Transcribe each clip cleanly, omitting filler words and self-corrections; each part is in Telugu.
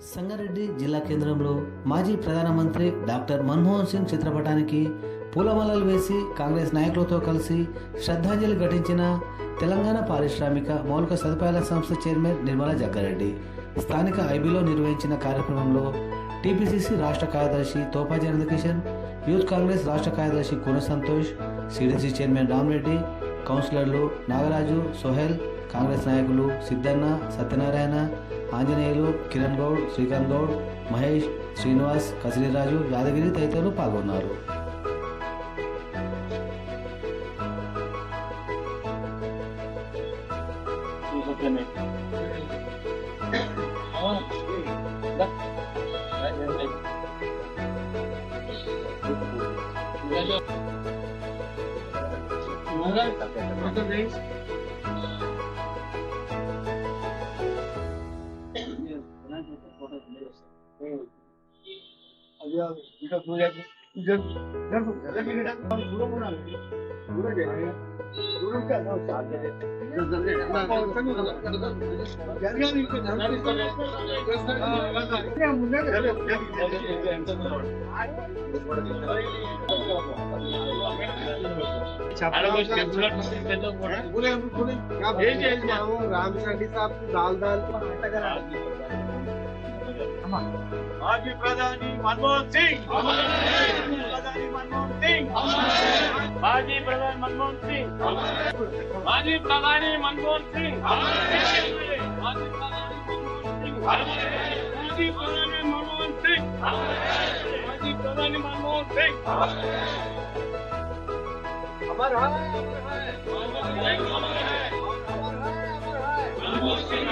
సంగారెడ్డి జిల్లా కేంద్రంలో మాజీ ప్రధానమంత్రి డాక్టర్ మన్మోహన్ సింగ్ చిత్రపటానికి పూలమాలలు వేసి కాంగ్రెస్ నాయకులతో కలిసి శ్రద్ధాంజలి ఘటించిన తెలంగాణ పారిశ్రామిక మౌలిక సదుపాయాల సంస్థ చైర్మన్ నిర్మలా జగ్గారెడ్డి. స్థానిక ఐబీలో నిర్వహించిన కార్యక్రమంలో టీపీసీసీ రాష్ట్ర కార్యదర్శి తోపాజీ అనంతకిషన్, యూత్ కాంగ్రెస్ రాష్ట్ర కార్యదర్శి కూన సంతోష్, సిడిసి చైర్మన్ రామరెడ్డి, కౌన్సిలర్లు నాగరాజు, సోహెల్, కాంగ్రెస్ నాయకులు సిద్ధన్న, సత్యనారాయణ, ఆంజనేయులు, కిరణ్ గౌడ్, శ్రీకాంత్ గౌడ్, మహేష్, శ్రీనివాస్, కసిరిరాజు, యాదగిరి తదితరులు పాల్గొన్నారు. माजी प्रधानी मनमोहन सिंह, प्रधानी मनमोहन सिंह, माजी प्रधानी मनमोहन सिंह, माजी प्रधानी मनमोहन सिंह, माजी प्रधानी मनमोहन सिंह, माजी प्रधानी मनमोहन सिंह, अमर है, मनमोहन सिंह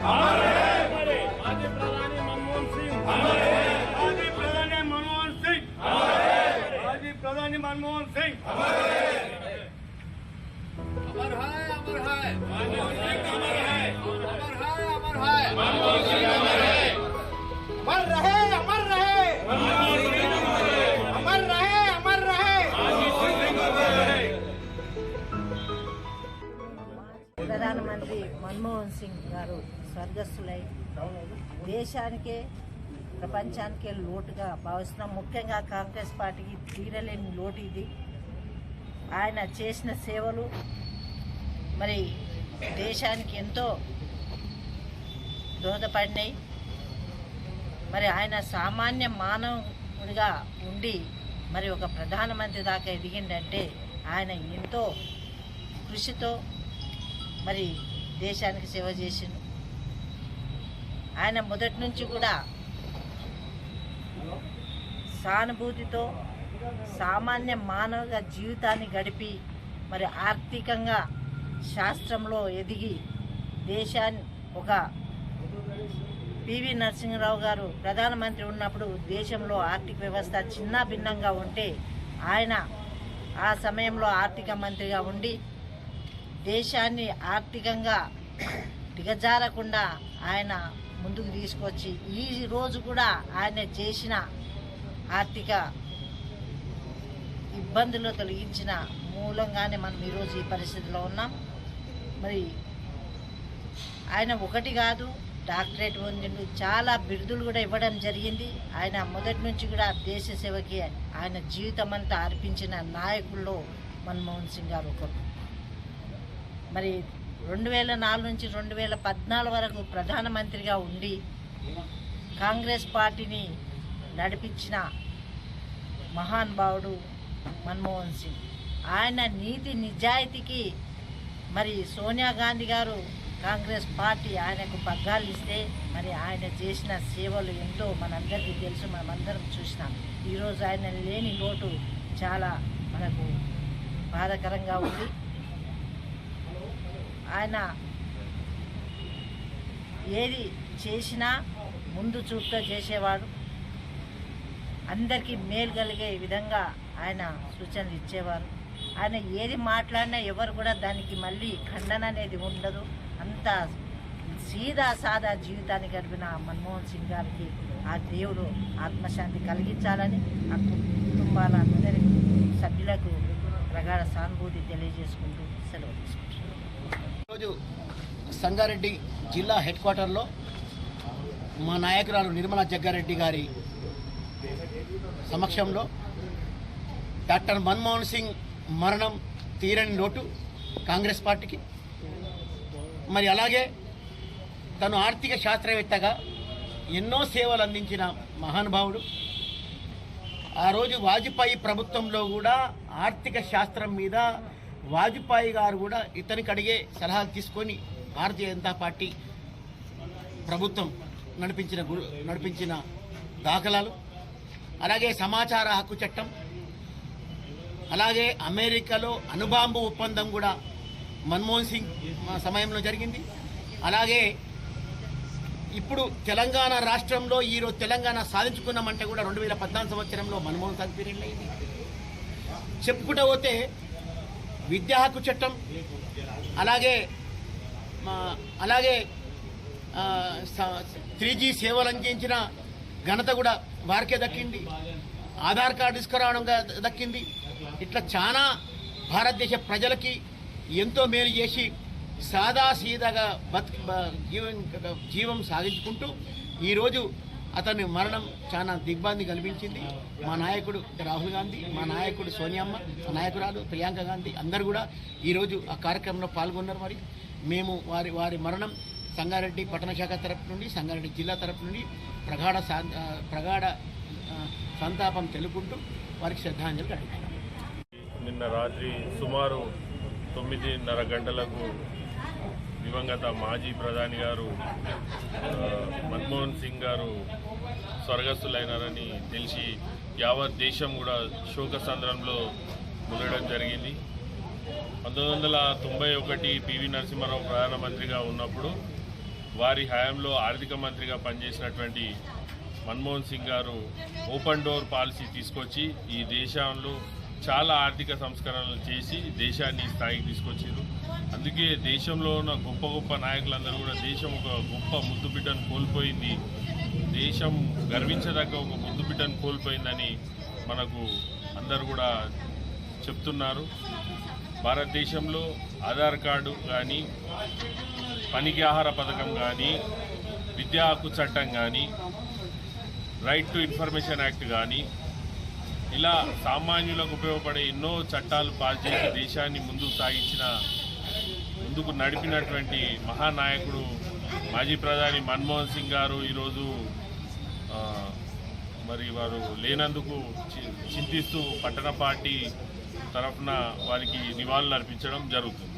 अमर है, माजी प्रधानी मनमोहन सिंह, माजी प्रधानी मनमोहन सिंह, माजी प्रधानी मनमोहन सिंह, अमर है, अमर है, मनमोहन सिंह अमर है, अमर है, मनमोहन सिंह अमर है, अमर रहे, अमर रहे, मनमोहन सिंह अमर है, अमर रहे, अमर रहे, मनमोहन सिंह अमर है. ప్రధానమంత్రి మన్మోహన్ సింగ్ గారు స్వర్గస్థులై దేశానికే ప్రపంచానికే లోటుగా భావిస్తున్నాం. ముఖ్యంగా కాంగ్రెస్ పార్టీకి తీరలేని లోటు ఇది. ఆయన చేసిన సేవలు మరి దేశానికి ఎంతో దోహదపడినాయి. మరి ఆయన సామాన్య మానవుడిగా ఉండి మరి ఒక ప్రధానమంత్రి దాకా ఎదిగిందంటే ఆయన ఎంతో కృషితో మరి దేశానికి సేవ చేసిండు. ఆయన మొదటి నుంచి కూడా సానుభూతితో సామాన్య మానవ జీవితాన్ని గడిపి మరి ఆర్థికంగా శాస్త్రంలో ఎదిగి దేశాన్ని ఒక పివి నరసింహరావు గారు ప్రధానమంత్రి ఉన్నప్పుడు దేశంలో ఆర్థిక వ్యవస్థ చిన్న భిన్నంగా ఉంటే ఆయన ఆ సమయంలో ఆర్థిక మంత్రిగా ఉండి దేశాన్ని ఆర్థికంగా దిగజారకుండా ఆయన ముందుకు తీసుకొచ్చి ఈ రోజు కూడా ఆయన చేసిన ఆర్థిక ఇబ్బందులు తొలగించిన మూలంగానే మనం ఈరోజు ఈ పరిస్థితిలో ఉన్నాం. మరి ఆయన ఒకటి కాదు, డాక్టరేట్ పొందిండు, చాలా బిరుదులు కూడా ఇవ్వడం జరిగింది. ఆయన మొదటి నుంచి కూడా దేశ సేవకి ఆయన జీవితం అంతా అర్పించిన నాయకుల్లో మన్మోహన్ సింగ్ గారు ఒకరు. మరి 2004 నుంచి 2014 వరకు ప్రధానమంత్రిగా ఉండి కాంగ్రెస్ పార్టీని నడిపించిన మహానుభావుడు మన్మోహన్ సింగ్. ఆయన నీతి నిజాయితీకి మరి సోనియా గాంధీ గారు కాంగ్రెస్ పార్టీ ఆయనకు పగ్గాలు ఇస్తే మరి ఆయన చేసిన సేవలు ఎంతో మనందరికీ తెలుసు, మనమందరం చూసినాం. ఈరోజు ఆయన లేని లోటు చాలా మనకు బాధాకరంగా ఉంది. ఆయన ఏది చేసినా ముందు చూపుతో చేసేవాడు. అందరికీ మేలు కలిగే విధంగా ఆయన సూచనలు ఇచ్చేవారు. ఆయన ఏది మాట్లాడినా ఎవరు కూడా దానికి మళ్ళీ ఖండన అనేది ఉండదు. అంత సీదా సాదా జీవితాన్ని గడిపిన మన్మోహన్ సింగ్ గారికి ఆ దేవుడు ఆత్మశాంతి కలిగించాలని ఆ కుటుంబాల అందరి సభ్యులకు ప్రగాఢ సానుభూతి తెలియజేసుకుంటూ సెలవు తీసుకుంటున్నాను. ఈరోజు సంగారెడ్డి జిల్లా హెడ్ క్వార్టర్లో మా నాయకురాలు నిర్మలా జగ్గారెడ్డి గారి సమక్షంలో డాక్టర్ మన్మోహన్ సింగ్ మరణం తీరని లోటు కాంగ్రెస్ పార్టీకి. మరి అలాగే తను ఆర్థిక శాస్త్రవేత్తగా ఎన్నో సేవలు అందించిన మహానుభావుడు. ఆ రోజు వాజ్పేయి ప్రభుత్వంలో కూడా ఆర్థిక శాస్త్రం మీద వాజ్పేయి గారు కూడా ఇతనికి అడిగే సలహాలు తీసుకొని భారతీయ జనతా పార్టీ ప్రభుత్వం నడిపించిన దాఖలాలు, అలాగే సమాచార హక్కు చట్టం, అలాగే అమెరికాలో అణుబాంబు ఒప్పందం కూడా మన్మోహన్ సింగ్ సమయంలో జరిగింది. అలాగే ఇప్పుడు తెలంగాణ రాష్ట్రంలో ఈరోజు తెలంగాణ సాధించుకున్నామంటే కూడా 2014 సంవత్సరంలో మన్మోహన్ సింగ్ పీరియడ్లో అయింది. చెప్పుకుంటూ పోతే విద్యా హక్కు చట్టం, అలాగే 3G సేవలు అందించిన ఘనత కూడా వారికే దక్కింది. ఆధార్ కార్డు తీసుకురావడం దక్కింది. ఇట్లా చాలా భారతదేశ ప్రజలకి ఎంతో మేలు చేసి సాదాసీదాగా జీవం సాగించుకుంటూ ఈరోజు అతని మరణం చాలా దిగ్భ్రాంతి కల్పించింది. మా నాయకుడు రాహుల్ గాంధీ, మా నాయకుడు సోనియమ్మ, మా నాయకురాలు ప్రియాంక గాంధీ అందరూ కూడా ఈరోజు ఆ కార్యక్రమంలో పాల్గొన్నారు. మరి మేము వారి మరణం సంగారెడ్డి పట్టణ శాఖ తరపు నుండి, సంగారెడ్డి జిల్లా తరపు నుండి ప్రగాఢ సంతాపం తెలుపుకుంటూ వారికి శ్రద్ధాంజలి ఘటిస్తున్నాం. నిన్న రాత్రి సుమారు 9:30 గంటలకు దివంగత మాజీ ప్రధాని గారు మన్మోహన్ సింగ్ గారు స్వర్గస్థులైనారని తెలిసి యావత్ దేశం కూడా శోకసంద్రంలో మునగడం జరిగింది. 1991 పివి నరసింహారావు ప్రధానమంత్రిగా ఉన్నప్పుడు వారి హయాంలో ఆర్థిక మంత్రిగా పనిచేసినటువంటి మన్మోహన్ సింగ్ గారు ఓపెన్ డోర్ పాలసీ తీసుకొచ్చి ఈ దేశంలో చాలా ఆర్థిక సంస్కరణలు చేసి దేశాన్ని స్థాయికి తీసుకొచ్చారు. అందుకే దేశంలో ఉన్న గొప్ప గొప్ప నాయకులందరూ కూడా దేశం ఒక గొప్ప ముద్దు బిడ్డను కోల్పోయింది, దేశం గర్వించదగ్గ ఒక ముద్దు బిడ్డను కోల్పోయిందని మనకు అందరూ కూడా చెప్తున్నారు. భారతదేశంలో ఆధార్ కార్డు కానీ, పనికి ఆహార పథకం కానీ, విద్యా హక్కు చట్టం కానీ, రైట్ టు ఇన్ఫర్మేషన్ యాక్ట్ కానీ, ఇలా సామాన్యులకు ఉపయోగపడే ఎన్నో చట్టాలు పాస్ చేసి దేశాన్ని ముందుకు నడిపినటువంటి మహానాయకుడు మాజీ ప్రధాని మన్మోహన్ సింగ్ గారు ఈరోజు మరి వారు లేనందుకు చింతిస్తూ పట్టణ పార్టీ తరఫున వారికి నివాళులు అర్పించడం జరుగుతుంది.